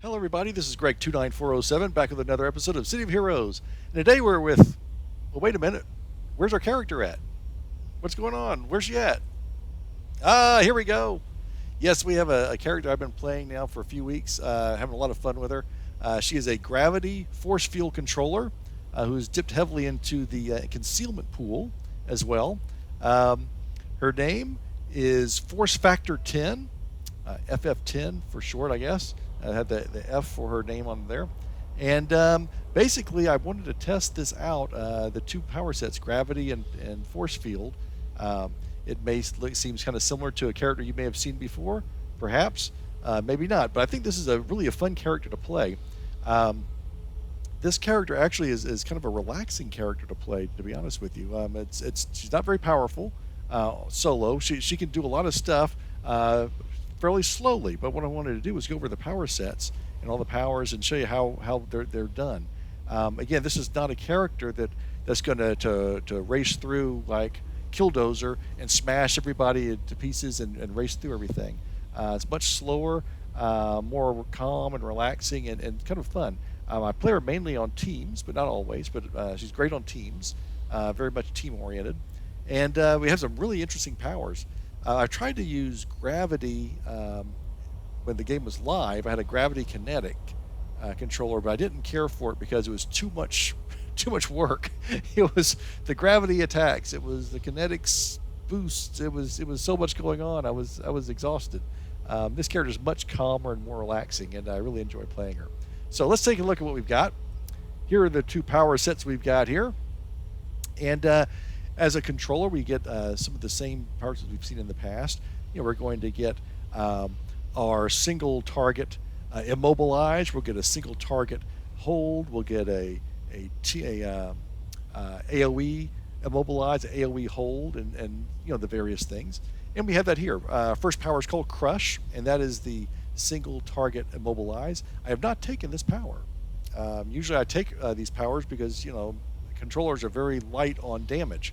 Hello, everybody. This is Greg29407 back with another episode of City of Heroes. And today we're with. Well, wait a minute. Where's our character at? What's going on? Where's she at? Ah, here we go. Yes, we have a character I've been playing now for a few weeks, having a lot of fun with her. She is a gravity force field controller who's dipped heavily into the concealment pool as well. Um, Her name is Force Factor 10, FF10 for short, I guess. I had the F for her name on there. And basically, I wanted to test this out, the two power sets, gravity and force field. It seems kind of similar to a character you may have seen before, perhaps, maybe not. But I think this is really a fun character to play. Um, this character actually is kind of a relaxing character to play, to be honest with you. She's not very powerful solo. She can do a lot of stuff fairly slowly, but what I wanted to do was go over the power sets and all the powers and show you how they're done. Again, this is not a character that's going to race through like Killdozer and smash everybody into pieces and race through everything. It's much slower, more calm and relaxing and kind of fun. I play her mainly on teams, but not always. But she's great on teams, very much team oriented, and we have some really interesting powers. I tried to use gravity when the game was live. I had a gravity kinetic controller, but I didn't care for it because it was too much too much work. It was the gravity attacks. It was the kinetics boosts. It was so much going on. I was exhausted. This character is much calmer and more relaxing, and I really enjoy playing her. So let's take a look at what we've got. Here are the two power sets we've got here, and as a controller, we get some of the same parts that we've seen in the past. We're going to get our single target immobilize. We'll get a single target hold. We'll get a AOE immobilize, AOE hold, and the various things. And we have that here. First power is called Crush, and that is the single target immobilize. I have not taken this power. Usually I take these powers because controllers are very light on damage.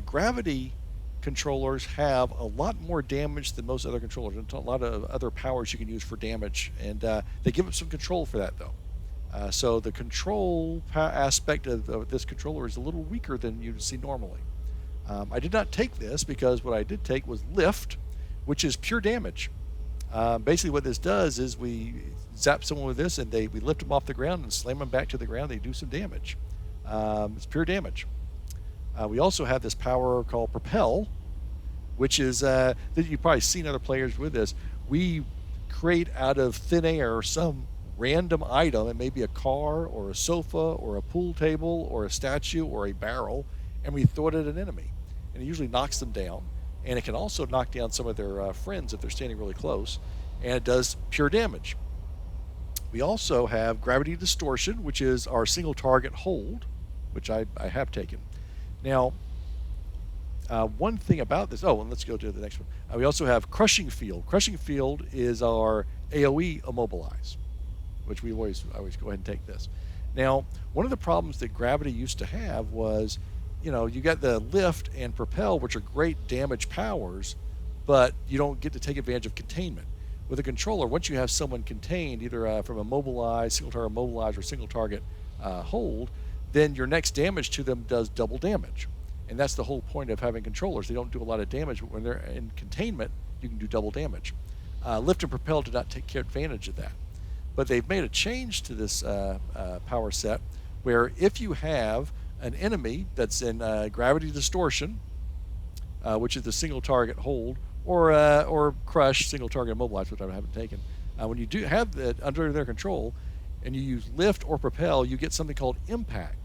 Gravity controllers have a lot more damage than most other controllers, and a lot of other powers you can use for damage, and they give up some control for that, though. So the control aspect of this controller is a little weaker than you'd see normally. I did not take this because what I did take was Lift, which is pure damage. Basically what this does is we zap someone with this, and we lift them off the ground and slam them back to the ground. They do some damage. It's pure damage. We also have this power called Propel, which is that you've probably seen other players with this. We create out of thin air some random item. It may be a car or a sofa or a pool table or a statue or a barrel, and we throw it at an enemy. And it usually knocks them down. And it can also knock down some of their friends if they're standing really close. And it does pure damage. We also have Gravity Distortion, which is our single target hold, which I have taken. Now, one thing about this, and let's go to the next one. We also have Crushing Field. Crushing Field is our AOE immobilize, which I always go ahead and take this. Now, one of the problems that Gravity used to have was, you got the Lift and Propel, which are great damage powers, but you don't get to take advantage of containment. With a controller, once you have someone contained, either from a mobilize, single target mobilize, or single target hold, then your next damage to them does double damage. And that's the whole point of having controllers. They don't do a lot of damage, but when they're in containment, you can do double damage. Lift and Propel did not take advantage of that. But they've made a change to this power set where if you have an enemy that's in Gravity Distortion, which is the single target hold, or Crush, single target immobilize, which I haven't taken, when you do have that under their control and you use Lift or Propel, you get something called Impact.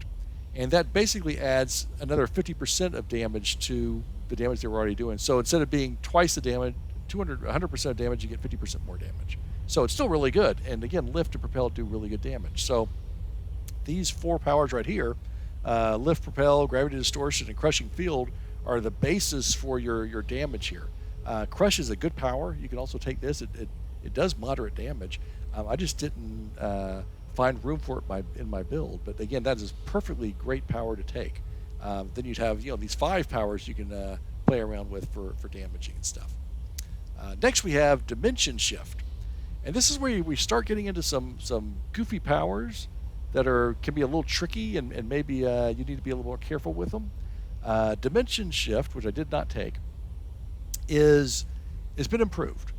And that basically adds another 50% of damage to the damage they were already doing. So instead of being twice the damage, 100% of damage, you get 50% more damage. So it's still really good. And again, Lift and Propel do really good damage. So these four powers right here, Lift, Propel, Gravity Distortion, and Crushing Field, are the basis for your damage here. Crush is a good power. You can also take this. It does moderate damage. I just didn't find room for it in my build. But again, that is perfectly great power to take. Then you'd have these 5 powers you can play around with for damaging and stuff. Next we have Dimension Shift. And this is where we start getting into some goofy powers that can be a little tricky, and maybe you need to be a little more careful with them. Dimension shift, which I did not take, it's been improved.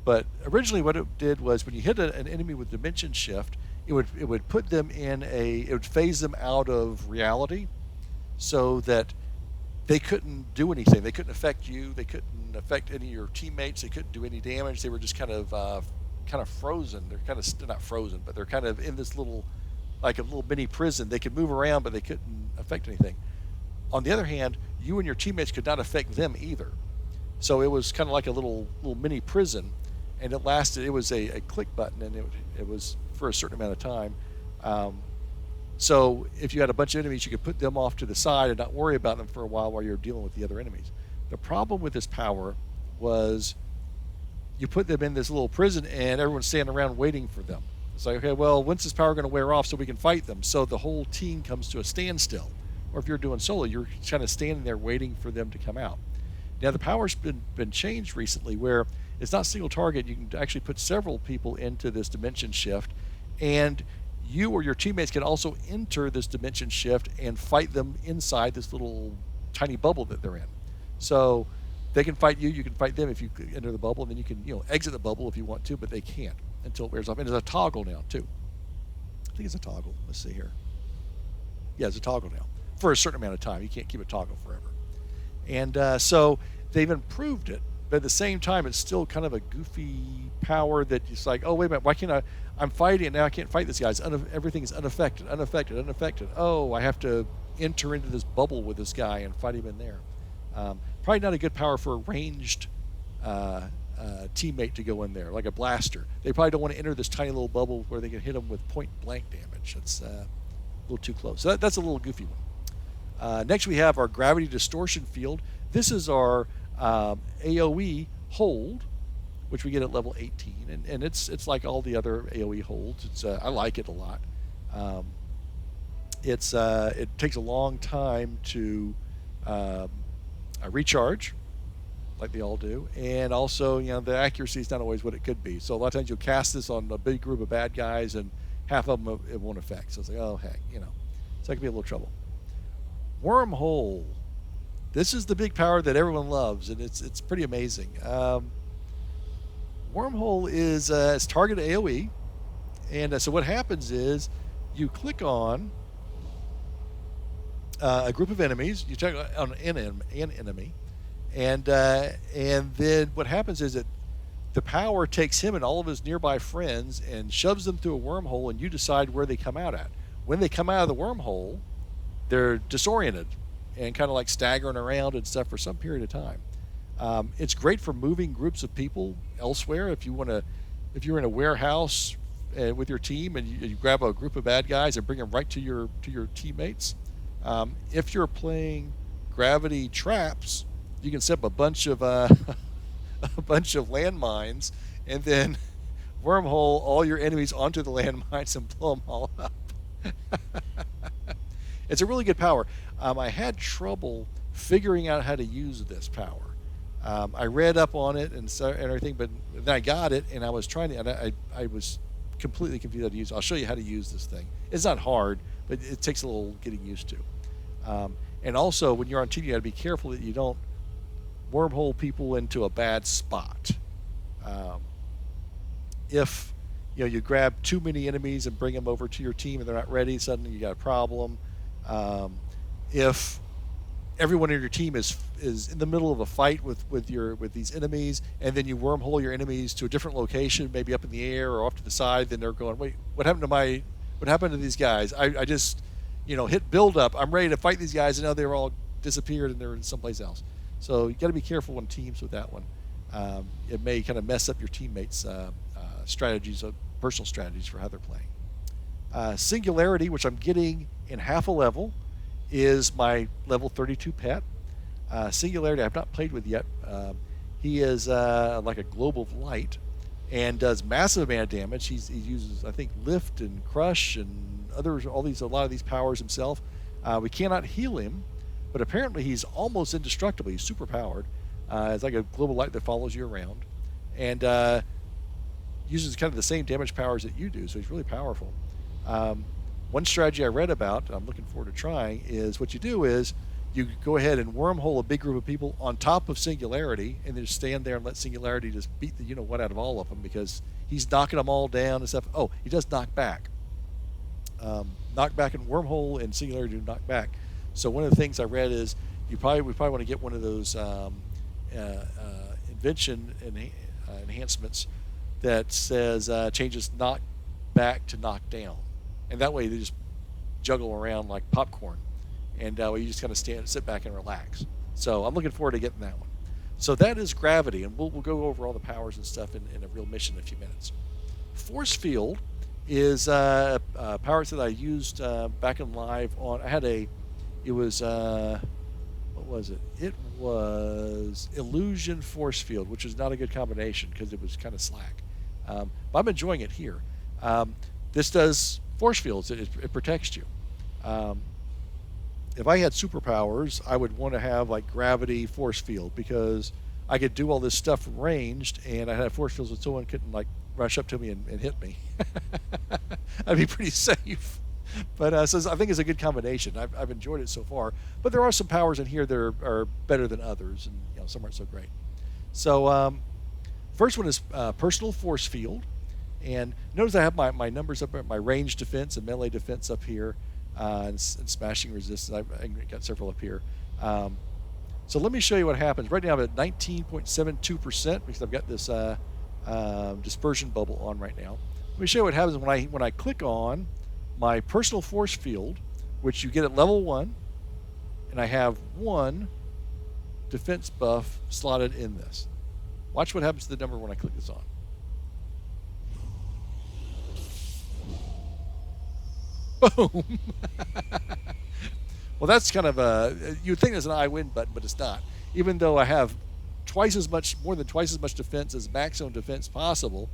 But originally, what it did was when you hit an enemy with dimension shift, it would put them it would phase them out of reality, so that they couldn't do anything. They couldn't affect you. They couldn't affect any of your teammates. They couldn't do any damage. They were just kind of frozen. They're kind of not frozen, but they're kind of in this little, like a little mini prison. They could move around, but they couldn't affect anything. On the other hand, you and your teammates could not affect them either. So it was kind of like a little mini prison, and it lasted. It was a click button, and it was for a certain amount of time. So if you had a bunch of enemies, you could put them off to the side and not worry about them for a while you're dealing with the other enemies. The problem with this power was you put them in this little prison and everyone's standing around waiting for them. It's like, okay, well, when's this power going to wear off so we can fight them? So the whole team comes to a standstill. Or if you're doing solo, you're kind of standing there waiting for them to come out. Now, the power's been changed recently where it's not single target. You can actually put several people into this dimension shift, and you or your teammates can also enter this dimension shift and fight them inside this little tiny bubble that they're in. So they can fight you, you can fight them if you enter the bubble, and then you can exit the bubble if you want to, but they can't until it wears off. And there's a toggle now too. I think it's a toggle. Let's see here. Yeah, it's a toggle now for a certain amount of time. You can't keep a toggle forever. And so they've improved it, but at the same time, it's still kind of a goofy power that it's like, oh, wait a minute, why can't I'm fighting and now I can't fight this guy. Everything is unaffected. Oh, I have to enter into this bubble with this guy and fight him in there. Probably not a good power for a ranged teammate to go in there, like a blaster. They probably don't want to enter this tiny little bubble where they can hit them with point blank damage. That's a little too close. So that's a little goofy one. Next, we have our Gravity Distortion field. This is our AoE hold, which we get at level 18, and it's like all the other AoE holds. I like it a lot. It takes a long time to recharge, like they all do, and also the accuracy is not always what it could be. So a lot of times you'll cast this on a big group of bad guys, and half of them it won't affect. So it's like, oh heck, so that could be a little trouble. Wormhole. This is the big power that everyone loves, and it's pretty amazing. Wormhole is it's target AoE, and so what happens is you click on a group of enemies. You check on an enemy, and then what happens is that the power takes him and all of his nearby friends and shoves them through a wormhole, and you decide where they come out at. When they come out of the wormhole, they're disoriented and kind of like staggering around and stuff for some period of time. It's great for moving groups of people elsewhere. If you're in a warehouse with your team and you grab a group of bad guys and bring them right to your teammates. If you're playing gravity traps, you can set up a bunch of landmines and then wormhole all your enemies onto the landmines and blow them all up. It's a really good power. I had trouble figuring out how to use this power. I read up on it and everything, but then I got it and I was trying to, and I was completely confused how to use it. I'll show you how to use this thing. It's not hard, but it takes a little getting used to. And also, when you're on TV, you got to be careful that you don't wormhole people into a bad spot. If you grab too many enemies and bring them over to your team and they're not ready, suddenly you got a problem. If everyone in your team is in the middle of a fight with these enemies, and then you wormhole your enemies to a different location, maybe up in the air or off to the side, then they're going, wait, what happened to these guys? I just hit build up. I'm ready to fight these guys, and now they're all disappeared and they're in someplace else. So you got to be careful on teams with that one. It may kind of mess up your teammates' strategies, personal strategies for how they're playing. Singularity, which I'm getting in half a level, is my level 32 pet. Singularity I have not played with yet. He is like a globe of light and does massive amount of damage. He uses, I think, lift and crush and a lot of these powers himself. We cannot heal him, but apparently he's almost indestructible. He's super powered. It's like a global light that follows you around. And uses kind of the same damage powers that you do, so he's really powerful. One strategy I read about, I'm looking forward to trying, is what you do is you go ahead and wormhole a big group of people on top of Singularity, and then just stand there and let Singularity just beat the you-know-what out of all of them, because he's knocking them all down and stuff. Oh, he does knock back. Knockback and Wormhole and Singularity do knock back. So one of the things I read is we probably want to get one of those invention enhancements that says changes knock back to knock down, and that way they just juggle around like popcorn, and you just kind of sit back and relax. So I'm looking forward to getting that one. So that is Gravity, and we'll go over all the powers and stuff in a real mission in a few minutes. Force Field is powers that I used back in live on. I had it was what was it? It was Illusion Force Field, which is not a good combination because it was kind of slack. But I'm enjoying it here. This does force fields. It protects you. If I had superpowers, I would want to have like Gravity Force Field, because I could do all this stuff ranged, and I had force fields so someone couldn't like rush up to me and hit me. I'd be pretty safe. But so I think it's a good combination. I've enjoyed it so far. But there are some powers in here that are better than others, and some aren't so great. So first one is Personal Force Field. And notice I have my numbers up, my range defense and melee defense up here, and smashing resistance. I've got several up here. So let me show you what happens. Right now I'm at 19.72% because I've got this dispersion bubble on right now. Let me show you what happens when I click on my Personal Force Field, which you get at level 1, and I have 1 defense buff slotted in this. Watch what happens to the number when I click this on. Boom! Well, that's kind of you'd think there's an I win button, but it's not. Even though I have more than twice as much defense as maximum defense possible,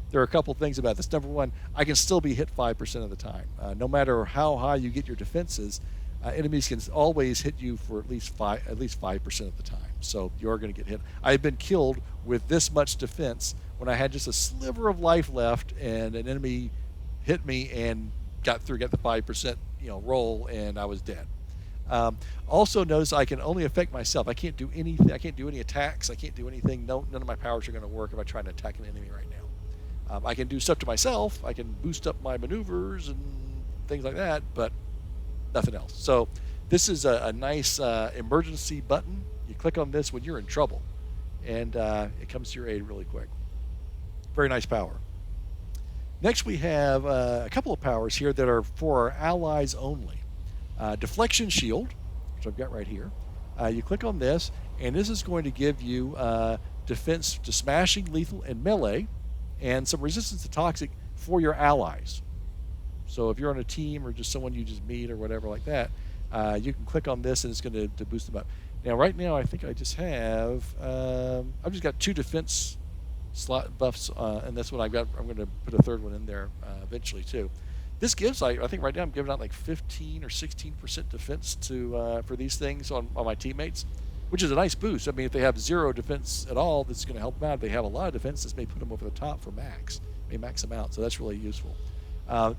there are a couple things about this. Number one, I can still be hit 5% of the time. No matter how high you get your defenses, enemies can always hit you for at least 5% of the time. So you're going to get hit. I've been killed with this much defense when I had just a sliver of life left, and an enemy hit me and got the 5% roll, and I was dead. Also notice I can only affect myself. I can't do anything. I can't do any attacks. I can't do anything. None of my powers are going to work if I try to attack an enemy right now. I can do stuff to myself. I can boost up my maneuvers and things like that, but nothing else. So this is a nice emergency button. You click on this when you're in trouble, and it comes to your aid really quick. Very nice power. Next we have a couple of powers here that are for our allies only. Deflection Shield, which I've got right here. You click on this, and this is going to give you defense to smashing, lethal, and melee, and some resistance to toxic for your allies. So if you're on a team or just someone you just meet or whatever like that, you can click on this, and it's going to boost them up. Now, right now, I think I just have I've just got 2 defense slot buffs, and that's what I've got. I'm going to put a third one in there eventually too. This gives, I think right now I'm giving out like 15 or 16% defense to for these things on my teammates, which is a nice boost. I mean, if they have 0 defense at all, that's going to help them out. If they have a lot of defense, this may put them over the top for max. May max them out, so that's really useful.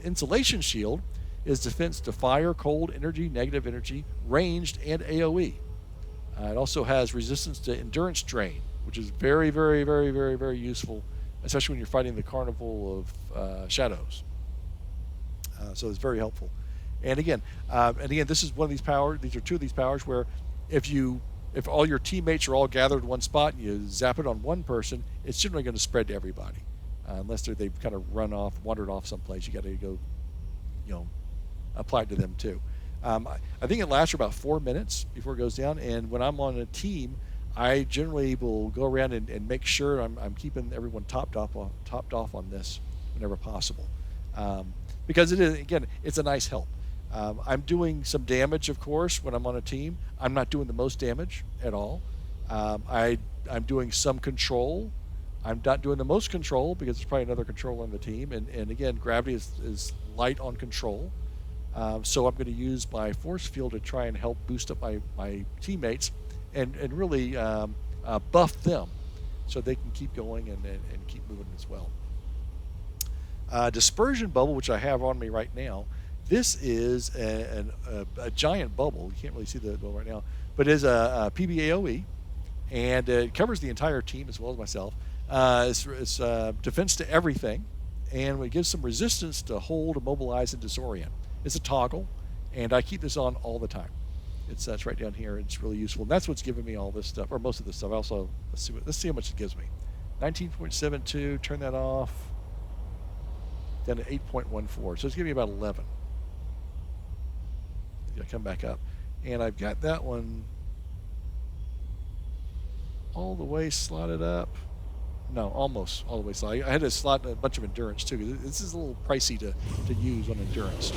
Insulation Shield is defense to fire, cold energy, negative energy, ranged, and AoE. It also has resistance to endurance drain, which is very, very, very, very, very useful, especially when you're fighting the Carnival of Shadows. So it's very helpful. And again, this is one of these powers. These are 2 of these powers where if all your teammates are all gathered in one spot and you zap it on one person, it's generally going to spread to everybody, unless they've kind of wandered off someplace. You got to go, apply it to them too. I think it lasts for about 4 minutes before it goes down. And when I'm on a team, I generally will go around and make sure I'm keeping everyone topped off on this whenever possible, because it is, again, it's a nice help. I'm doing some damage, of course, when I'm on a team. I'm not doing the most damage at all. I'm doing some control. I'm not doing the most control because there's probably another controller on the team. And again, Gravity is light on control. So I'm going to use my force field to try and help boost up my teammates and really buff them. so they can keep going and keep moving as well. Dispersion bubble, which I have on me right now. This is a giant bubble. You can't really see the bubble right now, but it is a PBAOE, and it covers the entire team as well as myself. It's defense to everything, and it gives some resistance to hold, immobilize, and disorient. It's a toggle, and I keep this on all the time. It's right down here. It's really useful, and that's what's giving me all this stuff, or most of this stuff. Also, let's see how much it gives me. 19.72. Turn that off. Down to 8.14. So it's giving me about 11. I come back up, and I've got that one all the way slotted up. No, almost all the way slotted. I had to slot a bunch of endurance too. This is a little pricey to use on endurance,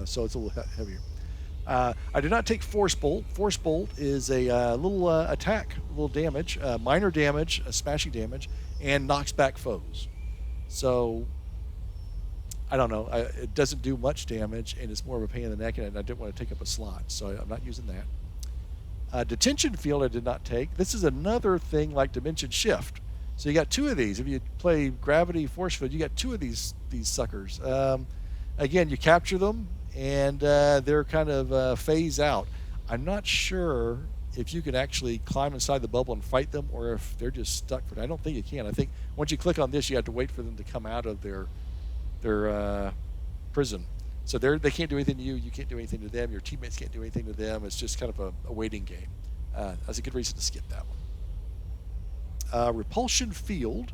so it's a little heavier. I did not take Force Bolt. Force Bolt is a little attack, a little damage, minor damage, smashing damage, and knocks back foes. So I don't know. It doesn't do much damage, and it's more of a pain in the neck, and I didn't want to take up a slot, so I'm not using that. Detention Field I did not take. This is another thing like Dimension Shift. So you got two of these. If you play Gravity Force Field, you got two of these suckers. Again, you capture them, and they're kind of phase out. I'm not sure if you can actually climb inside the bubble and fight them, or if they're just stuck. I don't think you can. I think once you click on this, you have to wait for them to come out of their prison. So they can't do anything to you. You can't do anything to them. Your teammates can't do anything to them. It's just kind of a waiting game. That's a good reason to skip that one. Repulsion Field,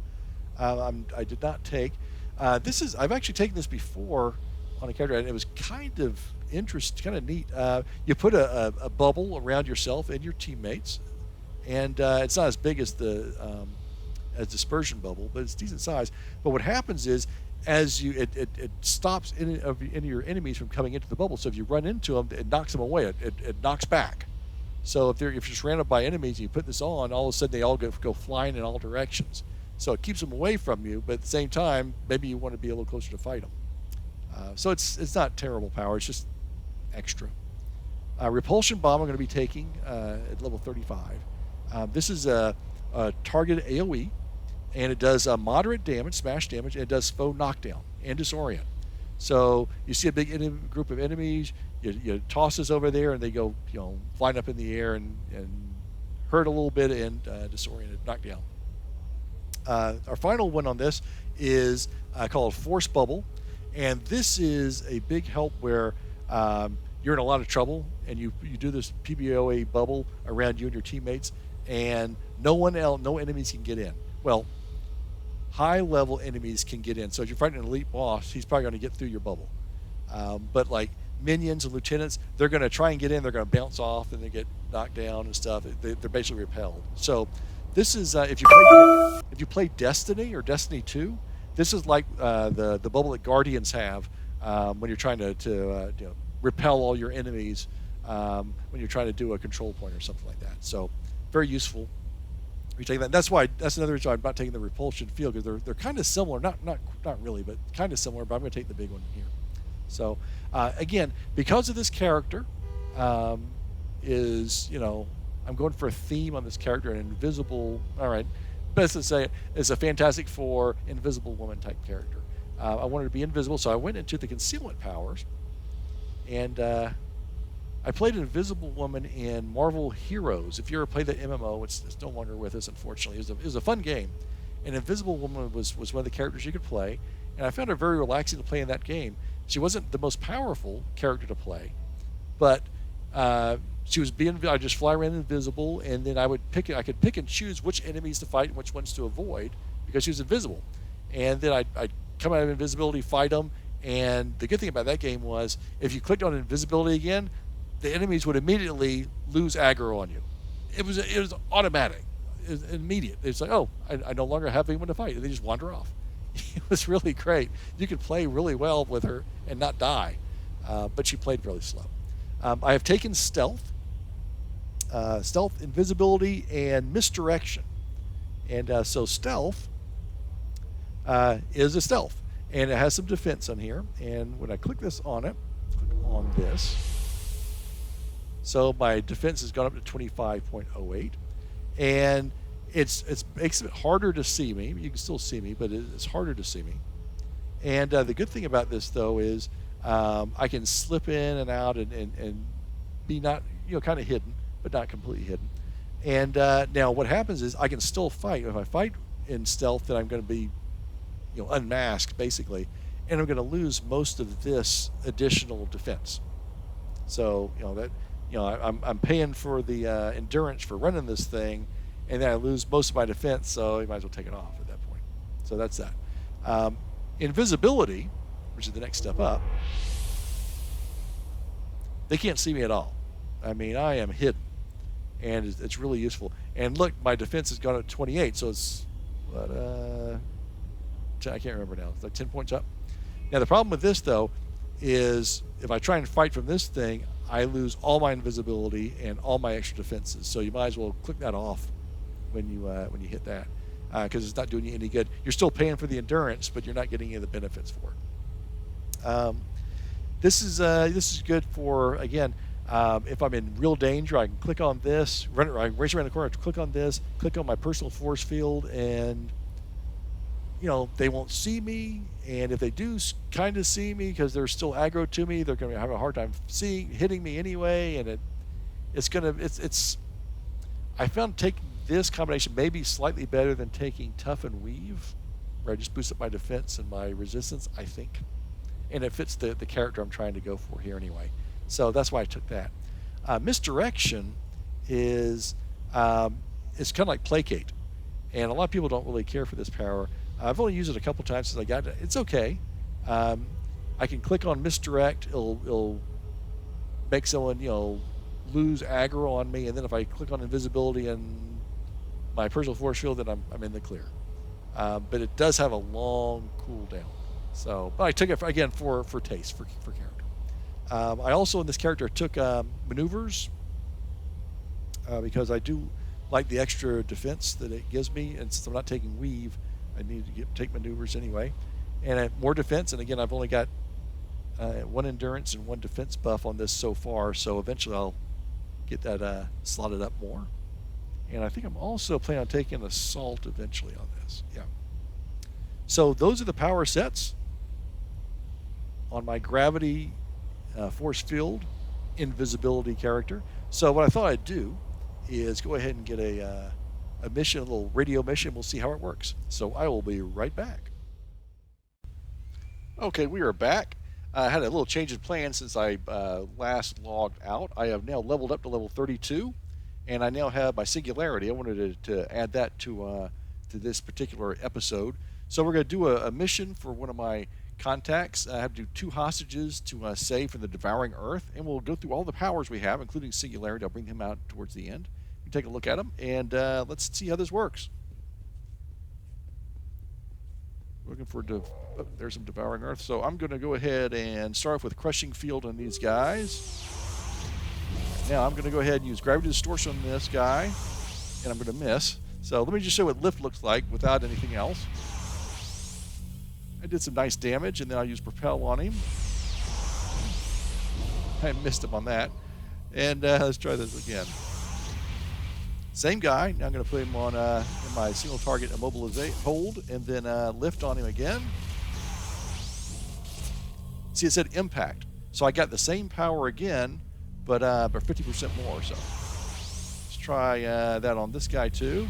I did not take. I've actually taken this before on a character, and it was kind of kind of neat. You put a bubble around yourself and your teammates, and it's not as big as the dispersion bubble, but it's decent size. But what happens is, as it stops any of your enemies from coming into the bubble. So if you run into them, it knocks them away. It knocks back. So if you're surrounded by enemies and you put this on, all of a sudden they all go flying in all directions. So it keeps them away from you, but at the same time, maybe you want to be a little closer to fight them. So it's not terrible power. It's just extra. Repulsion Bomb I'm going to be taking at level 35. This is a targeted AoE, and it does moderate damage, smash damage, and it does foe knockdown and disorient. So you see a big group of enemies, you toss this over there, and they go flying up in the air and hurt a little bit and disoriented, knocked down. Our final one on this is called Force Bubble, and this is a big help where you're in a lot of trouble, and you do this PBOA bubble around you and your teammates, and no enemies can get in. Well, high-level enemies can get in. So if you're fighting an elite boss, he's probably going to get through your bubble. But like minions and lieutenants, they're going to try and get in. They're going to bounce off, and they get knocked down and stuff. They're basically repelled. So this is if you play Destiny or Destiny 2, this is like the bubble that Guardians have when you're trying to repel all your enemies when you're trying to do a control point or something like that. So very useful. We take that. That's another reason I'm not taking the Repulsion Field, because they're kind of similar. Not really, but kind of similar. But I'm going to take the big one here. So again, because of this character, I'm going for a theme on this character, an invisible. All right, best to say it is a Fantastic Four Invisible Woman type character. I wanted to be invisible, so I went into the concealment powers, and I played an Invisible Woman in Marvel Heroes. If you ever played the MMO, it's no longer with us, unfortunately. It was a fun game. And Invisible Woman was one of the characters you could play, and I found her very relaxing to play in that game. She wasn't the most powerful character to play, but she was I just fly around invisible, and then I could pick and choose which enemies to fight and which ones to avoid, because she was invisible. And then I'd come out of invisibility, fight them, and the good thing about that game was if you clicked on invisibility again, the enemies would immediately lose aggro on you. It was automatic. It was immediate. It's like, oh, I no longer have anyone to fight. And they just wander off. It was really great. You could play really well with her and not die, but she played really slow. I have taken Stealth, Invisibility, and Misdirection. And so Stealth is a stealth, and it has some defense on here. And when I click on this, so my defense has gone up to 25.08, and It makes it harder to see me. You can still see me, but it's harder to see me. And the good thing about this though is I can slip in and out and be not kind of hidden, but not completely hidden. And now what happens is I can still fight. If I fight in stealth, then I'm going to be unmasked basically, and I'm going to lose most of this additional defense. So I'm paying for the endurance for running this thing, and then I lose most of my defense. So you might as well take it off at that point. So that's that. Invisibility, which is the next step up. They can't see me at all. I mean, I am hidden, and it's really useful. And look, my defense has gone up to 28, so it's what I can't remember now. It's like 10 points up. Now the problem with this though is if I try and fight from this thing, I lose all my invisibility and all my extra defenses. So you might as well click that off when you hit that, because it's not doing you any good. You're still paying for the endurance, but you're not getting any of the benefits for it. This is good for, again, if I'm in real danger, I can click on this, I can race around the corner, click on this, click on my personal force field, and they won't see me. And if they do kind of see me because they're still aggro to me, they're going to have a hard time hitting me anyway. And I found taking this combination maybe slightly better than taking Tough and Weave, where I just boost up my defense and my resistance, I think. And it fits the character I'm trying to go for here anyway. So that's why I took that. Misdirection is it's kind of like Placate. And a lot of people don't really care for this power. I've only used it a couple times since I got it. It's okay. I can click on Misdirect. It'll make someone, lose aggro on me. And then if I click on Invisibility and my personal force field, then I'm in the clear. But it does have a long cooldown. So, but I took it again for taste, for character. I also in this character took maneuvers because I do like the extra defense that it gives me, and since I'm not taking Weave, I need to take maneuvers anyway. And I have more defense, and again, I've only got 1 endurance and 1 defense buff on this so far, so eventually I'll get that slotted up more. And I think I'm also planning on taking Assault eventually on this. Yeah. So those are the power sets on my Gravity Force Field Invisibility character. So what I thought I'd do is go ahead and get a mission, a little radio mission. We'll see how it works. So I will be right back. Okay, we are back. I had a little change in plan since I last logged out. I have now leveled up to level 32, and I now have my Singularity. I wanted to add that to this particular episode. So we're going to do a mission for one of my contacts. I have to do 2 hostages to save from the Devouring Earth, and we'll go through all the powers we have, including Singularity. I'll bring him out towards the end. You can take a look at him, and let's see how this works. Looking for there's some Devouring Earth. So I'm going to go ahead and start off with Crushing Field on these guys. Now I'm going to go ahead and use Gravity Distortion on this guy, and I'm going to miss. So let me just show what Lift looks like without anything else. I did some nice damage, and then I'll use Propel on him. I missed him on that. And let's try this again. Same guy. Now I'm going to put him on in my single target immobilizate hold, and then lift on him again. See, it said impact. So I got the same power again, but 50% more. So let's try that on this guy too.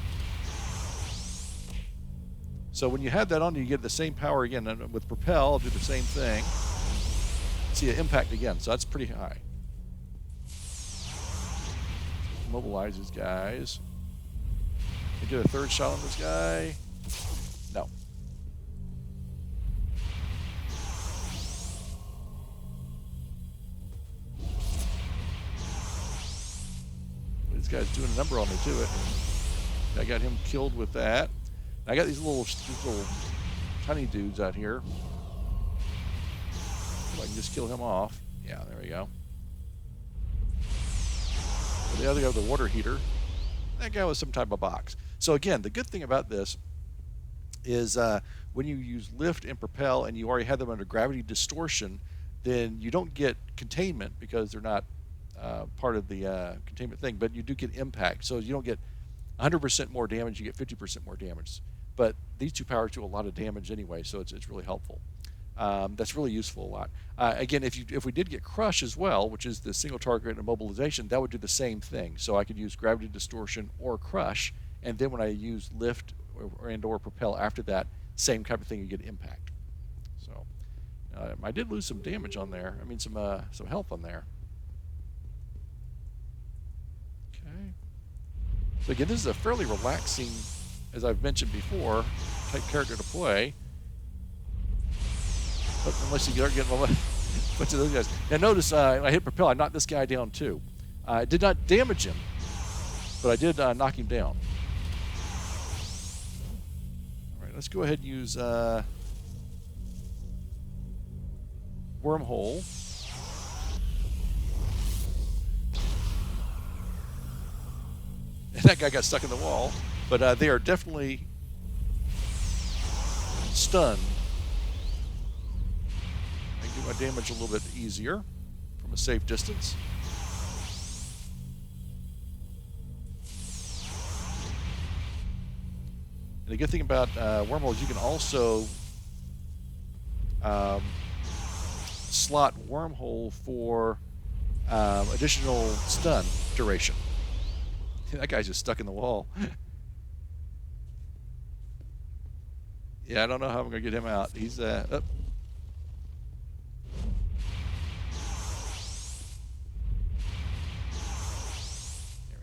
So when you have that on, you get the same power again. And with Propel, I'll do the same thing. See, an impact again. So that's pretty high. Mobilize these guys. I get a 3rd shot on this guy. No. This guy's doing a number on me to it. I got him killed with that. I got these little tiny dudes out here. If I can just kill him off. Yeah, there we go. The other guy with the water heater. That guy was some type of box. So again, the good thing about this is when you use Lift and Propel and you already have them under Gravity Distortion, then you don't get containment because they're not part of the containment thing, but you do get impact. So you don't get 100% more damage, you get 50% more damage. But these two powers do a lot of damage anyway, so it's really helpful. That's really useful a lot. Again, if we did get Crush as well, which is the single target immobilization, that would do the same thing. So I could use Gravity Distortion or Crush, and then when I use Lift or Propel after that, same type of thing, you get Impact. So I did lose some damage on there. I mean, some health on there. Okay. So again, this is a fairly relaxing, as I've mentioned before, type character to play. Unless you start getting a bunch of those guys. Now notice when I hit Propel, I knocked this guy down too. I did not damage him, but I did knock him down. All right, let's go ahead and use Wormhole. And that guy got stuck in the wall, but they are definitely stunned. My damage a little bit easier from a safe distance. And the good thing about Wormhole is you can also slot Wormhole for additional stun duration. That guy's just stuck in the wall. Yeah, I don't know how I'm going to get him out. He's up.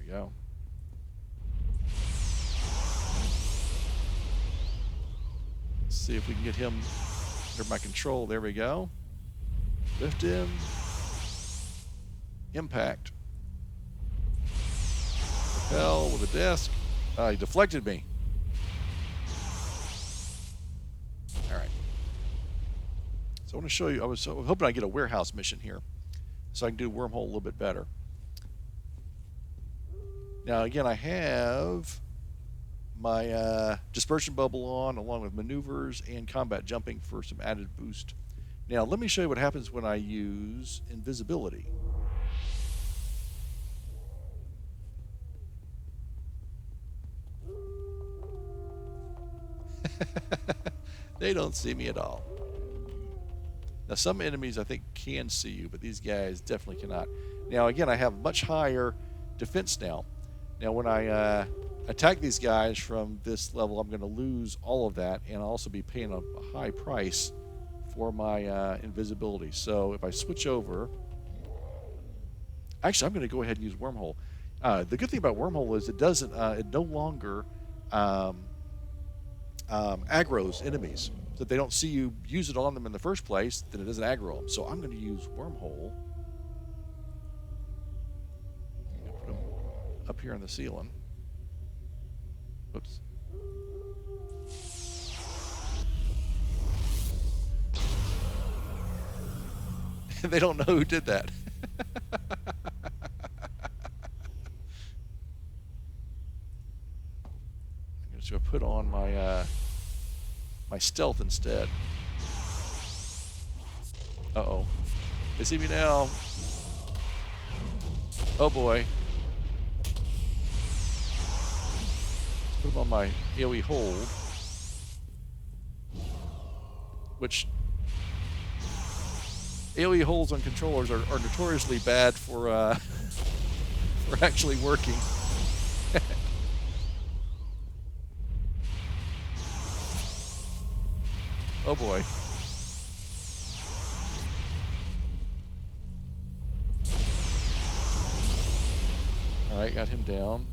Go. Let's see if we can get him under my control. There we go. Lift him. Impact. Propel with a desk. He deflected me. All right. So I want to show you. I was hoping I'd get a warehouse mission here, so I can do Wormhole a little bit better. Now again, I have my dispersion bubble on, along with maneuvers and combat jumping for some added boost. Now let me show you what happens when I use invisibility. They don't see me at all. Now some enemies I think can see you, but these guys definitely cannot. Now again, I have much higher defense now. Now when I attack these guys from this level, I'm going to lose all of that, and I'll also be paying a high price for my invisibility. So if I switch over, actually I'm going to go ahead and use Wormhole. The good thing about Wormhole is it no longer aggroes enemies. So if they don't see you use it on them in the first place, then it doesn't aggro them. So I'm going to use Wormhole. Up here on the ceiling. Oops. They don't know who did that. I'm just going to put on my my stealth instead. Uh-oh. They see me now. Oh boy. Put them on my AoE hold, which AoE holds on controllers are notoriously bad for for actually working. Oh boy. All right, got him down.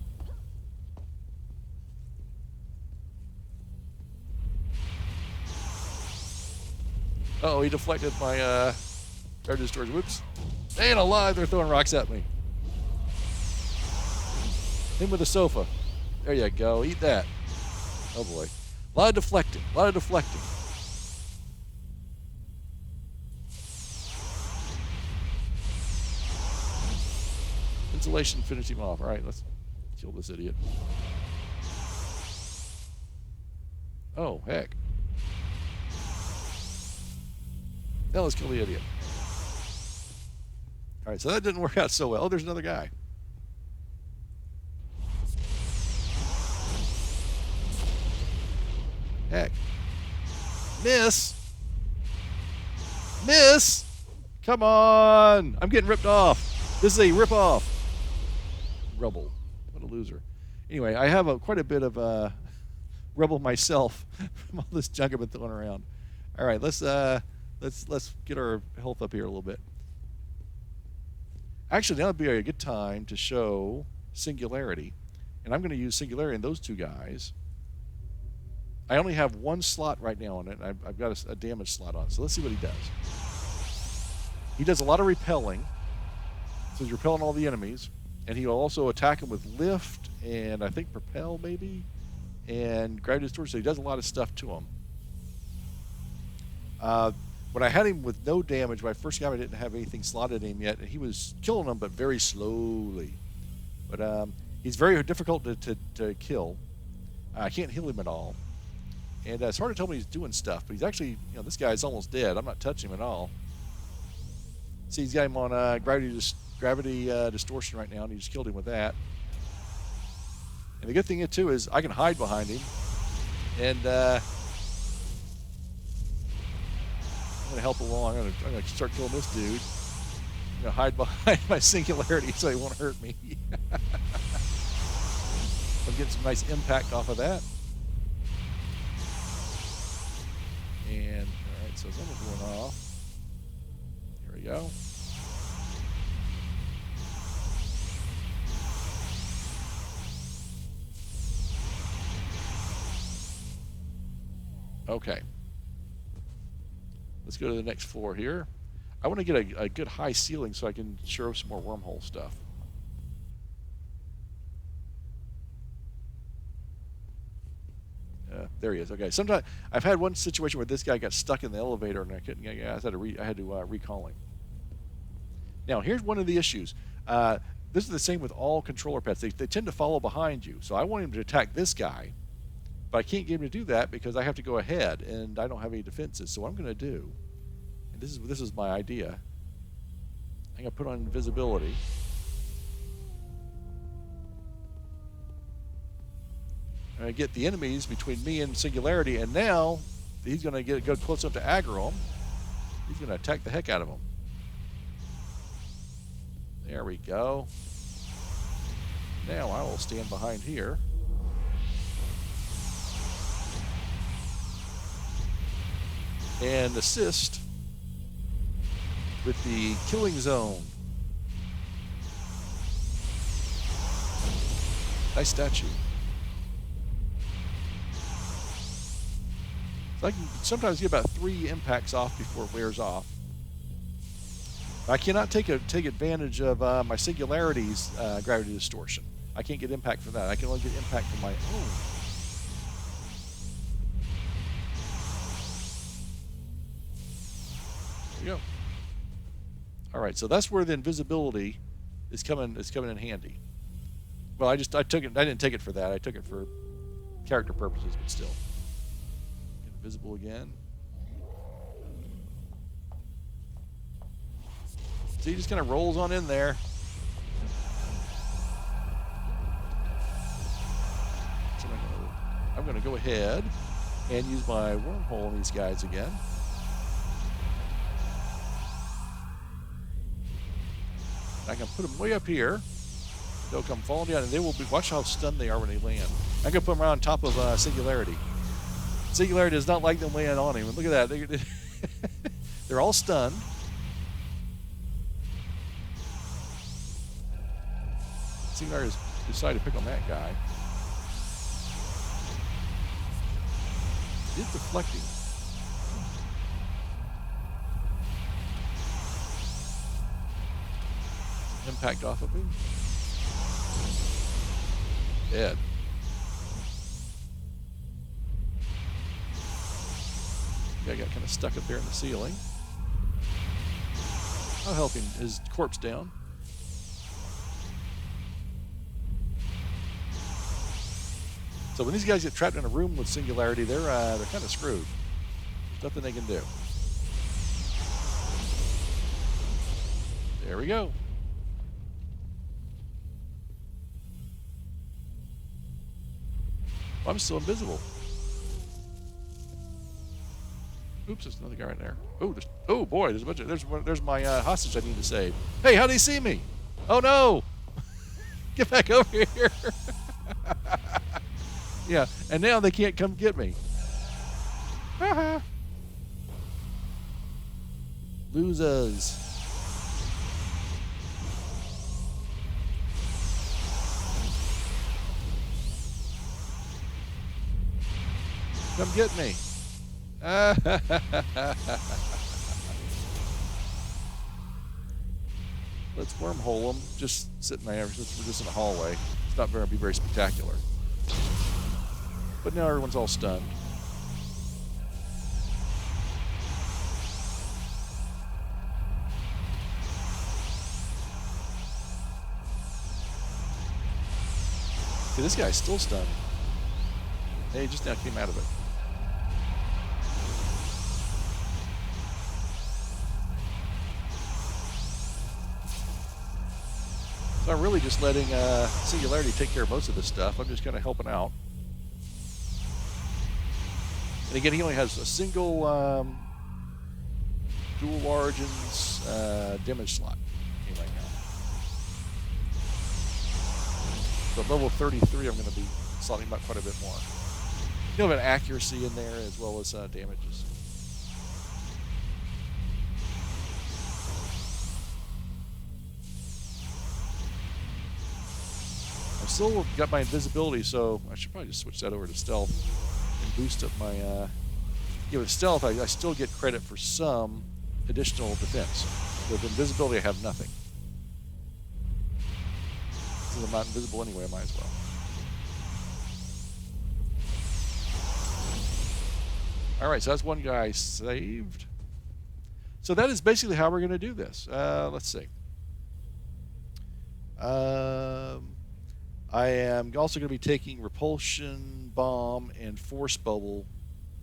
Uh-oh, he deflected my Gravity Distortion. Whoops. They ain't alive, they're throwing rocks at me. Him with the sofa. There you go, eat that. Oh boy. A lot of deflecting, a lot of deflecting. Insulation finished him off. All right, let's kill this idiot. Oh, heck. Now let's kill the idiot. All right, so that didn't work out so well. Oh, there's another guy. Heck. Miss! Miss! Come on! I'm getting ripped off. This is a rip-off. Rubble. What a loser. Anyway, I have quite a bit of rubble myself from all this junk I've been throwing around. All right, let's get our health up here a little bit. Actually, now would be a good time to show Singularity, and I'm going to use Singularity in those two guys. I only have one slot right now on it, and I've got a damage slot on it. So let's see what he does. He does a lot of repelling, so he's repelling all the enemies, and he'll also attack them with lift and I think propel maybe, and gravity distortion. So he does a lot of stuff to them. When I had him with no damage, my first guy I didn't have anything slotted in him yet, and he was killing them, but very slowly. But he's very difficult to kill. I can't heal him at all. And it's hard to tell when he's doing stuff, but he's actually, this guy's almost dead. I'm not touching him at all. See, he's got him on gravity distortion right now, and he just killed him with that. And the good thing, too, is I can hide behind him, and I'm going to help along. I'm going to start killing this dude. I'm going to hide behind my Singularity so he won't hurt me. I'm getting some nice impact off of that. And, all right, so someone's going off. Here we go. Okay. Let's go to the next floor here. I want to get a good high ceiling so I can show some more wormhole stuff. There he is. Okay. Sometimes I've had one situation where this guy got stuck in the elevator and I couldn't get. I had to recall him. Now here's one of the issues. This is the same with all controller pets. They tend to follow behind you. So I want him to attack this guy, but I can't get him to do that because I have to go ahead and I don't have any defenses. So what I'm going to do, and this is my idea. I'm going to put on Invisibility. I'm going to get the enemies between me and Singularity, and now he's going to go close enough to aggro them. He's going to attack the heck out of them. There we go. Now I will stand behind here. And assist with the killing zone. Nice statue. So I can sometimes get about 3 impacts off before it wears off. I cannot take advantage of my Singularity's Gravity Distortion. I can't get impact from that. I can only get impact from my own. There you go. All right, so that's where the invisibility is coming in handy. Well, I took it. I didn't take it for that. I took it for character purposes, but still. Get invisible again. See, he just kind of rolls on in there. So I'm going to go ahead and use my wormhole on these guys again. I can put them way up here. They'll come falling down, and they will be. Watch how stunned they are when they land. I'm going to put them right on top of Singularity. Singularity does not like them laying on him. And look at that. They're all stunned. Singularity decided to pick on that guy. It's deflecting. Impact off of him. Dead. Guy got kind of stuck up there in the ceiling. I'll help him. His corpse down. So when these guys get trapped in a room with Singularity, they're kind of screwed. There's nothing they can do. There we go. I'm still invisible. Oops, there's another guy right there. Oh boy, there's a bunch of there's my hostage I need to save. Hey, how'd he see me? Oh no! Get back over here! Yeah, and now they can't come get me. Losers. Come get me. Let's wormhole them. Just sitting there. We're just in a hallway. It's not going to be very spectacular. But now everyone's all stunned. See, this guy's still stunned. Hey, he just now came out of it. So I'm really just letting Singularity take care of most of this stuff. I'm just kind of helping out. And again, he only has a single dual origins damage slot right now. So at level 33, I'm going to be slotting about quite a bit more. You have an accuracy in there as well as damages. I've still got my invisibility, so I should probably just switch that over to stealth and boost up my. With stealth, I still get credit for some additional defense. With invisibility, I have nothing. Since I'm not invisible anyway, I might as well. All right, so that's one guy saved. So that is basically how we're going to do this. Let's see. I am also going to be taking Repulsion Bomb and Force Bubble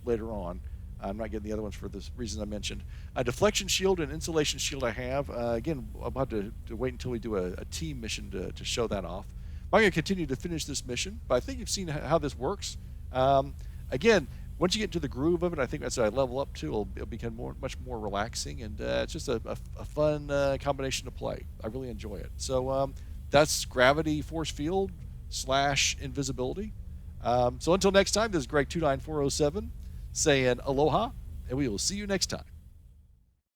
later on. I'm not getting the other ones for the reasons I mentioned. Deflection Shield and Insulation Shield I have. Again, I'll have to wait until we do a team mission to show that off. I'm going to continue to finish this mission, but I think you've seen how this works. Again, once you get into the groove of it, I think as I level up too, it'll become much more relaxing, and it's just a fun combination to play. I really enjoy it. So that's Gravity Force Field / Invisibility. So until next time, this is Greg 29407 saying aloha, and we will see you next time.